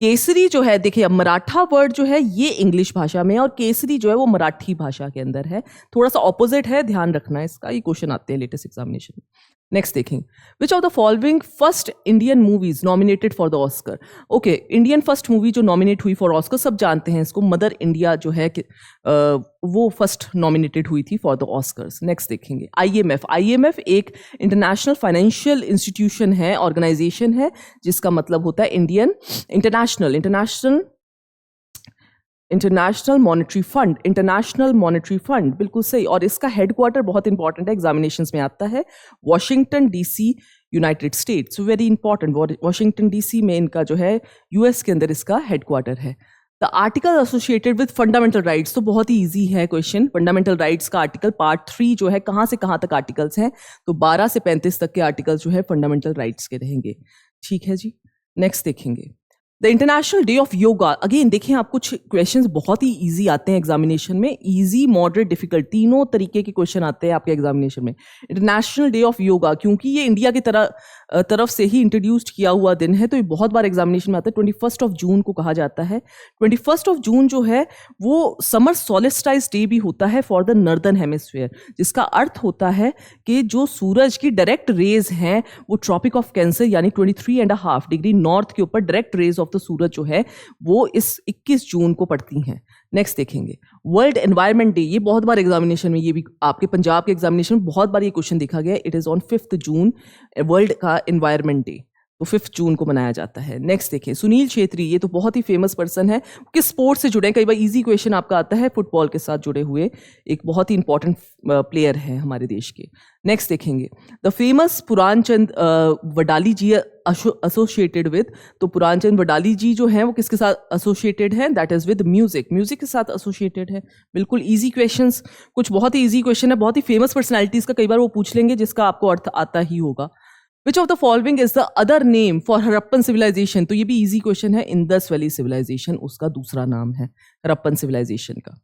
केसरी जो है, देखिए अब मराठा वर्ड जो है ये इंग्लिश भाषा में है और केसरी जो है वो मराठी भाषा के अंदर है, थोड़ा सा ऑपोजिट है, ध्यान रखना है इसका, ये क्वेश्चन आते हैं लेटेस्ट एग्जामिनेशन में। नेक्स्ट देखें, which of the following first Indian movies nominated for the Oscar. Okay, Indian first movie जो नॉमिनेट हुई फॉर ऑस्कर, सब जानते हैं इसको, मदर इंडिया जो है वो फर्स्ट नॉमिनेटेड हुई थी फॉर द ऑस्कर्स। नेक्स्ट देखेंगे, आईएमएफ। आईएमएफ एक इंटरनेशनल फाइनेंशियल इंस्टीट्यूशन है, ऑर्गेनाइजेशन है, जिसका मतलब होता है इंटरनेशनल मॉनेटरी फंड, बिल्कुल सही। और इसका हेडक्वार्टर बहुत इंपॉर्टेंट है, एग्जामिनेशंस में आता है, Washington DC, United states, very important. Washington DC में इनका जो है यूएस के अंदर इसका हेडक्वार्टर है। The article associated with fundamental rights, तो बहुत ही इजी है क्वेश्चन। फंडामेंटल राइट्स का आर्टिकल पार्ट 3 जो है, कहाँ से कहाँ तक आर्टिकल्स हैं, तो 12 से 35 तक के आर्टिकल्स जो है फंडामेंटल राइट्स के रहेंगे। ठीक है जी, नेक्स्ट देखेंगे, the international day of yoga. Again देखिए, आप कुछ क्वेश्चंस बहुत ही इजी आते हैं एग्जामिनेशन में, इजी, मॉडरेट, डिफिकल्ट, तीनों तरीके के क्वेश्चन आते हैं आपके एग्जामिनेशन में। इंटरनेशनल डे ऑफ योगा, क्योंकि ये इंडिया की तरफ से ही इंट्रोड्यूस्ड किया हुआ दिन है, तो ये बहुत बार एग्जामिनेशन में आता है। 21 जून को कहा जाता है। 21 जून जो है वो समर सोलिस्टाइज डे भी होता है फॉर द नॉर्दर्न हेमिस्फीयर, जिसका अर्थ होता है कि जो सूरज की डायरेक्ट रेज हैं वो ट्रॉपिक ऑफ कैंसर यानी 23.5 डिग्री नॉर्थ के ऊपर डायरेक्ट रेज ऑफ द सूरज जो है वो इस 21 जून को पड़ती हैं। नेक्स्ट देखेंगे, वर्ल्ड एनवायरनमेंट डे। ये बहुत बार एग्जामिनेशन में, ये भी आपके पंजाब के एग्जामिनेशन में बहुत बार ये क्वेश्चन देखा गया है। It is on 5 June, world का एनवायरनमेंट डे, तो 5 जून को मनाया जाता है। नेक्स्ट देखें, सुनील छेत्री, ये तो बहुत ही फेमस पर्सन है, किस स्पोर्ट से जुड़े हैं, कई बार इजी क्वेश्चन आपका आता है, फुटबॉल के साथ जुड़े हुए एक बहुत ही इंपॉर्टेंट प्लेयर है हमारे देश के। नेक्स्ट देखेंगे, the famous Puranchand Wadali ji associated with, तो पुरानचंद वडाली जी जो हैं वो किसके साथ एसोसिएटेड हैं, that is with music, music के साथ एसोसिएटेड है। बिल्कुल इजी क्वेश्चंस, कुछ बहुत ही इजी क्वेश्चन है, बहुत ही फेमस पर्सनैलिटीज का कई बार वो पूछ लेंगे जिसका आपको अर्थ आता ही होगा। Which of the following is the other name for Harappan civilisation, तो ये भी इजी क्वेश्चन है, इंदस वैली सिविलाइजेशन उसका दूसरा नाम है हड़प्पन सिविलाइजेशन का।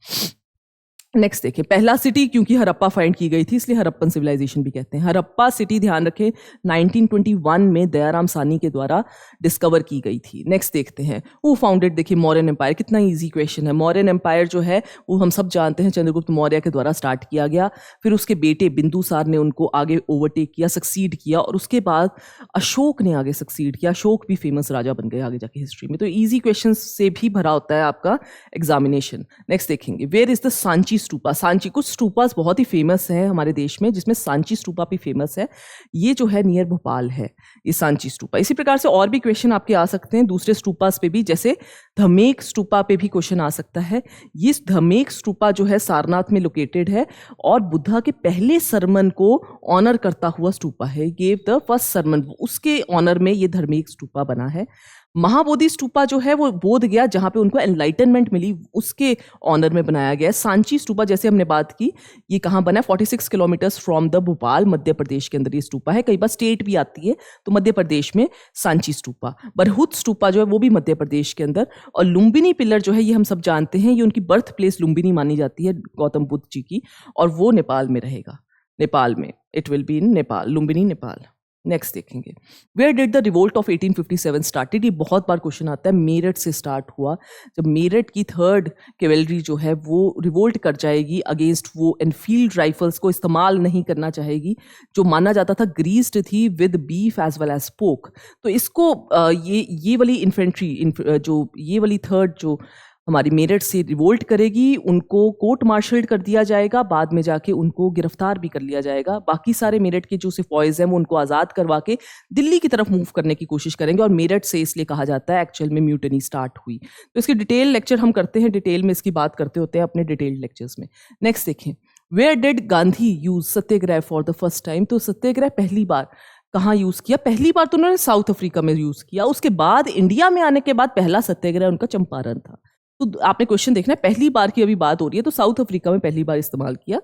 नेक्स्ट देखिए, पहला सिटी, क्योंकि हड़प्पा फाइंड की गई थी इसलिए हड़प्पन सिविलाइजेशन भी कहते हैं। हड़प्पा सिटी, ध्यान रखें, 1921 में दयाराम सानी के द्वारा डिस्कवर की गई थी। नेक्स्ट देखते हैं, हु फाउंडेड, देखिए मौर्यन एम्पायर, कितना इजी क्वेश्चन है। मौर्यन एम्पायर जो है वो हम सब जानते हैं चंद्रगुप्त मौर्य के द्वारा स्टार्ट किया गया, फिर उसके बेटे बिंदुसार ने उनको आगे ओवरटेक किया, सक्सीड किया, और उसके बाद अशोक ने आगे सक्सीड किया। अशोक भी फेमस राजा बन गए आगे जाके हिस्ट्री में, तो इजी क्वेश्चन से भी भरा होता है आपका एग्जामिनेशन। नेक्स्ट देखेंगे, where is the Sanchi stupa. Sanchi, कुछ स्तूपास बहुत ही फेमस है हमारे देश में, जिसमें सांची स्तूपा भी फेमस है, ये जो है नियर भोपाल है ये सांची स्तूपा। इसी प्रकार से और भी क्वेश्चन आपके आ सकते हैं दूसरे स्तूपास पे भी, जैसे धमेक स्तूपा पे भी क्वेश्चन आ सकता है। ये धमेक स्तूपा जो है सारनाथ में लोकेटेड है और बुद्धा के पहले सरमन को ऑनर करता हुआ स्तूपा है, गेव द फर्स्ट सरमन, उसके ऑनर में ये धमेक स्तूपा बना है। महाबोधि स्तूपा जो है वो बोध गया जहाँ पे उनको एनलाइटनमेंट मिली, उसके ऑनर में बनाया गया है। सांची स्तूपा जैसे हमने बात की, ये कहाँ बना है, 46 kilometres from the Bhopal, Madhya Pradesh के अंदर ये स्तूपा है। कई बार स्टेट भी आती है तो मध्य प्रदेश में सांची स्तूपा। बरहुत स्तूपा जो है वो भी मध्य प्रदेश के अंदर, और लुम्बिनी पिलर जो है ये हम सब जानते हैं, ये उनकी बर्थ प्लेस लुम्बिनी मानी जाती है गौतम बुद्ध जी की, और वो नेपाल में रहेगा, नेपाल में, it will be in Nepal, Lumbini Nepal. Next देखेंगे, where did the revolt of 1857 started. ये बहुत बार क्वेश्चन आता है, मेरठ से स्टार्ट हुआ, जब मेरठ की 3rd कैवेलरी जो है वो रिवोल्ट कर जाएगी अगेंस्ट वो एनफील्ड राइफल्स को इस्तेमाल नहीं करना चाहेगी, जो माना जाता था ग्रीस्ड थी with beef as well as pork. तो इसको ये वाली इन्फेंट्री जो ये वाली 3rd जो हमारी मेरठ से रिवोल्ट करेगी, उनको कोर्ट मार्शल्ड कर दिया जाएगा, बाद में जाके उनको गिरफ्तार भी कर लिया जाएगा। बाकी सारे मेरठ के जो सिपाहीज हैं वो उनको आज़ाद करवा के दिल्ली की तरफ मूव करने की कोशिश करेंगे, और मेरठ से इसलिए कहा जाता है एक्चुअल में म्यूटनी स्टार्ट हुई। तो इसकी डिटेल लेक्चर हम करते हैं, डिटेल में इसकी बात करते होते हैं अपने डिटेल्ड लेक्चर्स में। नेक्स्ट देखें, where did Gandhi use satyagraha for the first time. तो सत्याग्रह पहली बार कहाँ यूज़ किया, पहली बार तो उन्होंने साउथ अफ्रीका में यूज़ किया, उसके बाद इंडिया में आने के बाद पहला सत्याग्रह उनका चंपारण था। तो आपने क्वेश्चन देखना है, पहली बार की अभी बात हो रही है, तो साउथ अफ्रीका में पहली बार इस्तेमाल किया।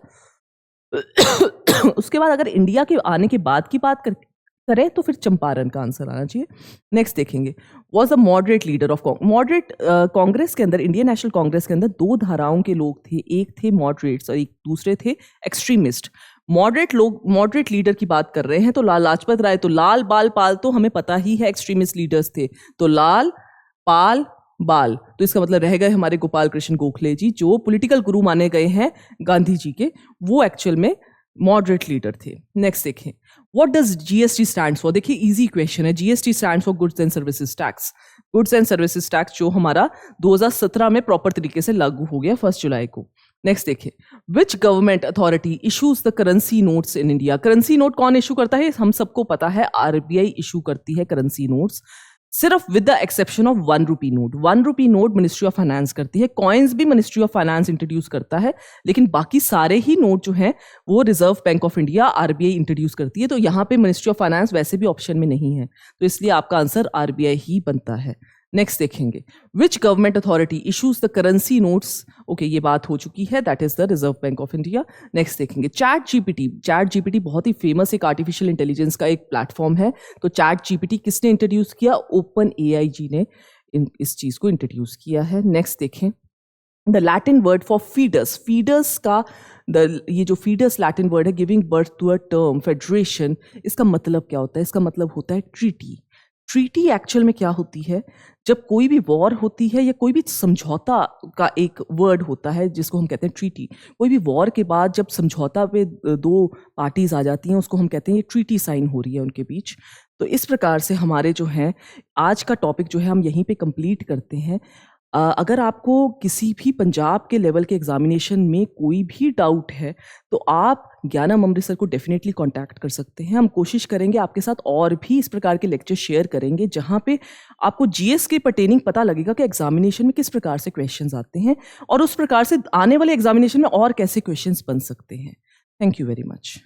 उसके बाद अगर इंडिया के आने के बाद की बात करें तो फिर चंपारण का आंसर आना चाहिए। नेक्स्ट देखेंगे, was a moderate leader of moderate Congress के अंदर, इंडियन नेशनल कांग्रेस के अंदर दो धाराओं के लोग थे, एक थे मॉडरेट्स और एक दूसरे थे एक्सट्रीमिस्ट। मॉडरेट लोग, मॉडरेट लीडर की बात कर रहे हैं तो लाल लाजपत राय, तो लाल बाल पाल तो हमें पता ही है एक्सट्रीमिस्ट लीडर्स थे, तो लाल पाल बाल, तो इसका मतलब रह गए हमारे गोपाल कृष्ण गोखले जी, जो पॉलिटिकल गुरु माने गए हैं गांधी जी के, वो एक्चुअल में मॉडरेट लीडर थे। नेक्स्ट देखें, what does GST stands for. देखिए इजी क्वेश्चन है, GST stands for goods and services tax. Goods and services tax जो हमारा 2017 में प्रॉपर तरीके से लागू हो गया 1 जुलाई को। नेक्स्ट देखिए, which government authority issues the currency notes in India. Currency note कौन इशू करता है, हम सबको पता है, आरबीआई इशू करती है करेंसी नोट्स, सिर्फ with the exception of 1 rupee note. 1 rupee note ministry of finance करती है, कॉइन्स भी मिनिस्ट्री ऑफ फाइनेंस इंट्रोड्यूस करता है, लेकिन बाकी सारे ही नोट जो हैं वो reserve bank of India RBI introduce करती है। तो यहाँ पे मिनिस्ट्री ऑफ फाइनेंस वैसे भी ऑप्शन में नहीं है, तो इसलिए आपका आंसर आरबीआई ही बनता है। नेक्स्ट देखेंगे, which government authority issues the currency notes. Okay, ये बात हो चुकी है, that is the reserve bank of India. Next देखेंगे, चैट जीपीटी। चैट जीपीटी बहुत ही फेमस एक आर्टिफिशियल इंटेलिजेंस का एक प्लेटफॉर्म है, तो चैट जीपीटी किसने इंट्रोड्यूस किया, ओपन एआई जी ने इस चीज को इंट्रोड्यूस किया है। नेक्स्ट देखें, the Latin word for feeders. Feeders का ये जो फीडर्स लैटिन वर्ड है, giving birth to a term federation, इसका मतलब क्या होता है, इसका मतलब होता है ट्रीटी। ट्रीटी एक्चुअल में क्या होती है, जब कोई भी वॉर होती है या कोई भी समझौता का एक वर्ड होता है जिसको हम कहते हैं ट्रीटी। कोई भी वॉर के बाद जब समझौता पे 2 पार्टीज आ जाती हैं, उसको हम कहते हैं ये ट्रीटी साइन हो रही है उनके बीच। तो इस प्रकार से हमारे जो हैं आज का टॉपिक जो है हम यहीं पे कंप्लीट करते हैं। अगर आपको किसी भी पंजाब के लेवल के एग्जामिनेशन में कोई भी डाउट है तो आप ज्ञानम अमृतसर को डेफिनेटली कांटेक्ट कर सकते हैं। हम कोशिश करेंगे आपके साथ और भी इस प्रकार के लेक्चर शेयर करेंगे जहां पे आपको जीएस के पर्टेनिंग पता लगेगा कि एग्जामिनेशन में किस प्रकार से क्वेश्चंस आते हैं और उस प्रकार से आने वाले एग्जामिनेशन में और कैसे क्वेश्चंस बन सकते हैं। Thank you very much.